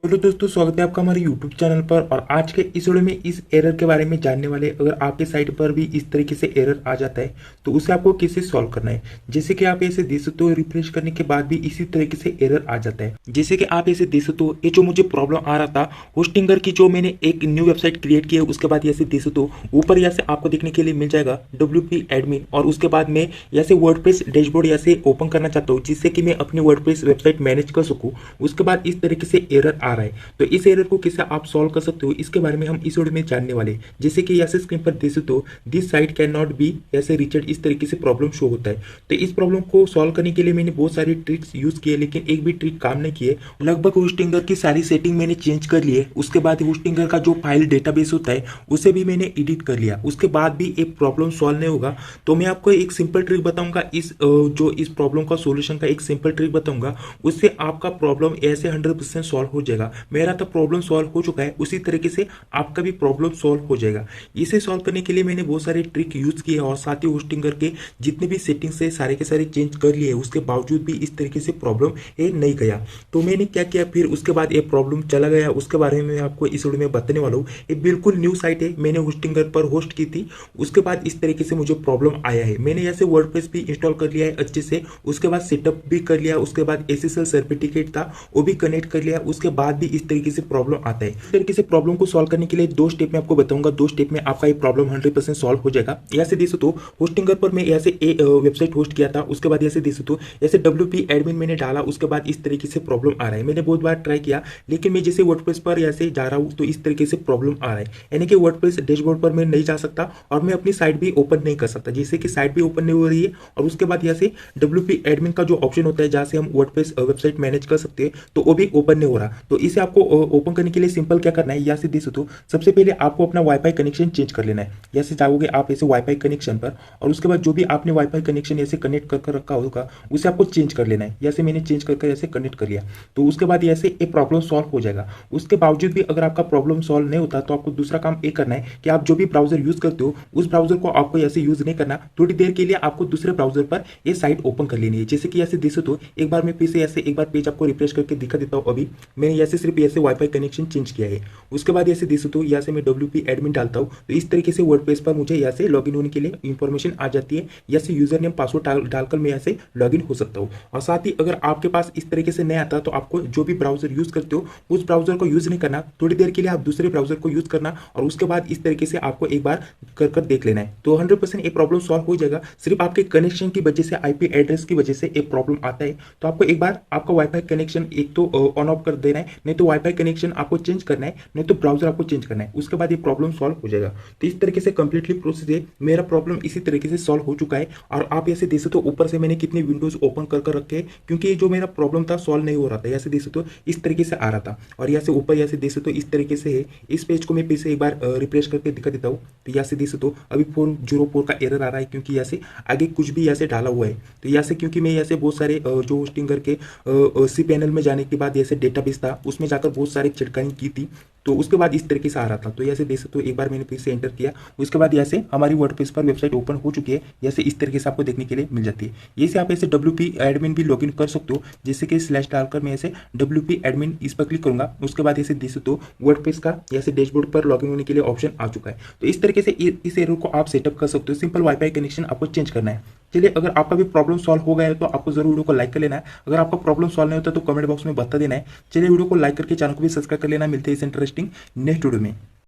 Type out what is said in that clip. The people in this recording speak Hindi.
हेलो दोस्तों, स्वागत है आपका हमारे YouTube चैनल पर। और आज के इस वीडियो में इस एरर के बारे में जानने वाले। अगर आपके साइट पर भी इस तरीके से एरर आ जाता है तो उसे आपको कैसे सॉल्व करना है। जैसे कि आप ऐसे देख सकते हो, रिफ्रेश करने के बाद भी इसी तरीके से एरर आ जाता है। जैसे कि आप ऐसे देख सकते हो, ये जो मुझे प्रॉब्लम आ रहा था होस्टिंगर की, जो मैंने एक न्यू वेबसाइट क्रिएट की है उसके बाद ऐसे देख सकते हो ऊपर यहाँ से आपको देखने के लिए मिल जाएगा WP एडमिन। और उसके बाद में यहाँ से वर्डप्रेस डैशबोर्ड यहाँ से ओपन करना चाहता हूँ जिससे कि मैं अपनी वर्डप्रेस वेबसाइट मैनेज कर सकूँ। उसके बाद इस तरीके से एरर आ रहा है, तो इस एरर को कैसे आप सॉल्व कर सकते हो इसके बारे में हम इस वीडियो में जानने वाले। जैसे कि यहाँ से स्क्रीन पर देख सकते हो, this site can not be ऐसे रीचेड, इस तरीके से प्रॉब्लम शो होता है। तो इस प्रॉब्लम को सॉल्व करने के लिए मैंने बहुत सारी ट्रिक्स यूज किए, लेकिन एक भी ट्रिक काम नहीं किए। लगभग होस्टिंगर की सारी सेटिंग मैंने चेंज कर ली है। उसके बाद होस्टिंगर का जो फाइल डेटाबेस होता है उसे भी मैंने एडिट कर लिया। उसके बाद भी एक प्रॉब्लम सॉल्व नहीं होगा, तो मैं आपको एक सिंपल ट्रिक बताऊंगा। इस प्रॉब्लम का सोल्यूशन का एक सिंपल ट्रिक बताऊंगा, उससे आपका प्रॉब्लम ऐसे 100% सॉल्व हो जाएगा। मेरा तो प्रॉब्लम सॉल्व हो चुका है, उसी तरीके से आपका भी प्रॉब्लम सॉल्व हो जाएगा। इसे सॉल्व करने के लिए मैंने बहुत सारे ट्रिक यूज किए और साथ ही होस्टिंगर के जितने भी सेटिंग्स है सारे के सारे चेंज कर लिए। उसके बावजूद भी इस तरीके से प्रॉब्लम ये नहीं गया, तो मैंने क्या किया फिर उसके बाद ये प्रॉब्लम चला गया। उसके बारे में मैं आपको इस वीडियो में बताने वाला हूँ। ये बिल्कुल न्यू साइट है, मैंने होस्टिंगर पर होस्ट की थी। उसके बाद इस तरीके से मुझे प्रॉब्लम आया है। मैंने ऐसे वर्डप्रेस भी इंस्टॉल कर लिया है अच्छे से, उसके बाद सेटअप भी कर लिया। उसके बाद SSL सर्टिफिकेट था वो भी कनेक्ट कर लिया। उसके बाद भी इस तरीके से प्रॉब्लम आता है। इस तरीके से प्रॉब्लम को सॉल्व करने के लिए 2 स्टेप में आपको बताऊंगा। 2 स्टेप में आपका ये प्रॉब्लम 100% सॉल्व हो जाएगा। यहाँ से देख सकते हो, होस्टिंगर पर मैं यहाँ से वेबसाइट होस्ट किया था। उसके बाद यहाँ से देख सकते हो, ऐसे WP एडमिन मैंने डाला। उसके बाद इस तरीके से प्रॉब्लम आ रहा है। मैंने बहुत बार ट्राई किया, लेकिन मैं जैसे वर्डप्रेस पर यहाँ से जा रहा हूँ तो इस तरीके से प्रॉब्लम आ रहा है। यानी कि वर्डप्रेस डैशबोर्ड पर मैं नहीं जा सकता और मैं अपनी साइट भी ओपन नहीं कर सकता। जैसे कि साइट भी ओपन नहीं हो रही है। और उसके बाद यहाँ से WP एडमिन का जो ऑप्शन होता है जहाँ से हम वर्डप्रेस वेबसाइट मैनेज कर सकते हैं, तो वो भी ओपन नहीं हो रहा। तो इसे आपको ओपन करने के लिए सिंपल क्या करना है, यहाँ से देख सकते हो, सबसे पहले आपको अपना वाईफाई कनेक्शन चेंज कर लेना है। यहाँ से जाओगे आप ऐसे वाईफाई कनेक्शन पर, और उसके बाद जो भी आपने वाईफाई कनेक्शन ऐसे कनेक्ट कर रखा होगा उसे आपको चेंज कर लेना है। जैसे मैंने चेंज करके ऐसे कनेक्ट कर लिया, तो उसके बाद ऐसे एक प्रॉब्लम सॉल्व हो जाएगा। उसके बावजूद भी अगर आपका प्रॉब्लम सॉल्व नहीं होता तो आपको दूसरा काम ये करना है कि आप जो भी ब्राउजर यूज करते हो उस ब्राउजर को आपको ऐसे यूज नहीं करना। थोड़ी देर के लिए आपको दूसरे ब्राउजर पर ये साइट ओपन कर लेनी है। जैसे कि ऐसे देख सकते हो, एक बार मैं फिर से ऐसे एक बार पेज आपको रिफ्रेश करके दिखा देता हूँ। अभी मैंने ऐसे सिर्फ ऐसे वाईफाई कनेक्शन चेंज किया है। उसके बाद ऐसे देख सकते हो, यहाँ से मैं WP एडमिन डालता हूँ तो इस तरीके से वर्डप्रेस पर मुझे यहाँ से लॉगिन होने के लिए इंफॉर्मेशन आ जाती है। यहाँ से यूजर नेम पासवर्ड डालकर मैं यहाँ से लॉगिन हो सकता हूँ। और साथ ही अगर आपके पास इस तरीके से नहीं आता तो आपको जो भी ब्राउजर यूज करते हो उस ब्राउजर को यूज नहीं करना। थोड़ी देर के लिए आप दूसरे ब्राउजर को यूज करना और उसके बाद इस तरीके से आपको एक बार कर देख लेना है, तो 100% ये प्रॉब्लम सॉल्व हो जाएगा। सिर्फ आपके कनेक्शन की वजह से, IP एड्रेस की वजह से एक प्रॉब्लम आता है। तो आपको एक बार आपका वाईफाई कनेक्शन एक तो ऑन ऑफ कर देना है, नहीं तो वाईफाई कनेक्शन आपको चेंज करना है, नहीं तो ब्राउजर आपको चेंज करना है। उसके बाद ये प्रॉब्लम सॉल्व हो जाएगा। तो इस तरीके से कंप्लीटली प्रोसेस है। मेरा प्रॉब्लम इसी तरीके से सॉल्व हो चुका है। और आप ऐसे देख सकते हो ऊपर से मैंने कितने विंडोज ओपन कर रखे हैं, क्योंकि ये जो मेरा प्रॉब्लम था सॉल्व नहीं हो रहा था। ऐसे देख सकते हो इस तरीके से आ रहा था, और यहाँ से ऊपर यहाँ से देख सकते हो इस तरीके से है। इस पेज को मैं फिर से एक बार रिफ्रेश करके दिखा देता हूँ। तो यहाँ से देख सकते हो अभी 404 का एरर आ रहा है, क्योंकि यहाँ से आगे कुछ भी यहाँ से डाला हुआ है। तो यहाँ से क्योंकि मैं यहाँ से बहुत सारे जो होस्टिंगर के cPanel में जाने के बाद ऐसे डेटाबेस था उसमें जाकर बहुत सारी छिड़कानी की थी, तो उसके बाद इस तरीके से आ रहा था। तो ऐसे देख सकते हो एक बार मैंने फिर से एंटर किया, उसके बाद यहाँ से हमारी वर्डप्रेस पर वेबसाइट ओपन हो चुकी है। जैसे इस तरीके से आपको देखने के लिए मिल जाती है। ये से आप ऐसे WP एडमिन भी लॉगिन कर सकते हो। जैसे कि स्लैश डालकर मैं ऐसे WP एडमिन इस पर क्लिक करूंगा, उसके बाद ऐसे देख सकते हो वर्डप्रेस का ऐसे डैशबोर्ड पर लॉगिन होने के लिए ऑप्शन आ चुका है। तो इस तरीके से इस एरर को आप सेटअप कर सकते हो। सिंपल वाईफाई कनेक्शन आपको चेंज करना है। चलिए, अगर आपका भी प्रॉब्लम सॉल्व हो गया है तो आपको जरूर वीडियो को लाइक कर लेना है। अगर आपका प्रॉब्लम सॉल्व नहीं होता तो कमेंट बॉक्स में बता देना है। चलिए, वीडियो को लाइक करके चैनल को भी सब्सक्राइब कर लेना। मिलते हैं इस इंटरेस्टिंग नेक्स्ट वीडियो में।